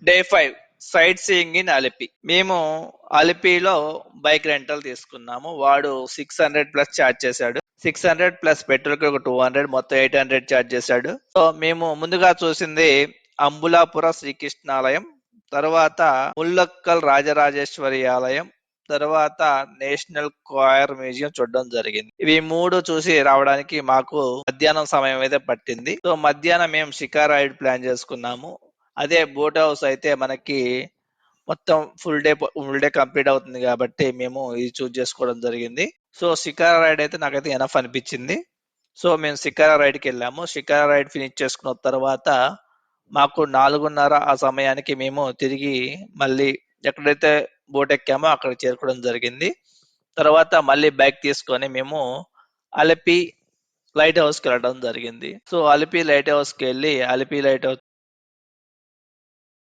Day 5 sight seeing in Alleppey. మేము అలిపిలో bike rental తీసుకున్నాము. వాడు 600 ప్లస్ ఛార్జ్ చేశాడు. 600 ప్లస్ పెట్రోల్ కి ఒక 200, మొత్తం 800 ఛార్జ్ చేశాడు. సో మేము ముందుగా చూసింది అంబులాపుర శ్రీకృష్ణాలయం, తర్వాత ముల్లక్కల్ రాజరాజేశ్వరి ఆలయం, తర్వాత నేషనల్ క్వైర్ మ్యూజియం చూడడం జరిగింది. ఇవి 3 చూసి రావడానికి మాకు మధ్యాహ్నం సమయం అయితే పట్టింది. సో మధ్యాహ్నం మేము షికారా రైడ్ ప్లాన్ చేసుకున్నాము. అదే బోట్ హౌస్ అయితే మనకి మొత్తం ఫుల్ డే కంప్లీట్ అవుతుంది కాబట్టి మేము ఇది చూస్ చేసుకోవడం జరిగింది. సో షికారా రైడ్ అయితే నాకైతే ఎనఫ్ అనిపించింది. సో మేము షికారా రైడ్కి వెళ్ళాము. షికారా రైడ్ ఫినిష్ చేసుకున్న తర్వాత మాకు 4:30 ఆ సమయానికి మేము తిరిగి మళ్ళీ ఎక్కడైతే బోట్ ఎక్కామో అక్కడ చేరుకోవడం జరిగింది. తర్వాత మళ్ళీ బైక్ తీసుకొని మేము అలపి లైట్ హౌస్కి వెళ్ళడం జరిగింది. సో అలిపి లైట్ హౌస్కి వెళ్ళి అలిపి లైట్ హౌస్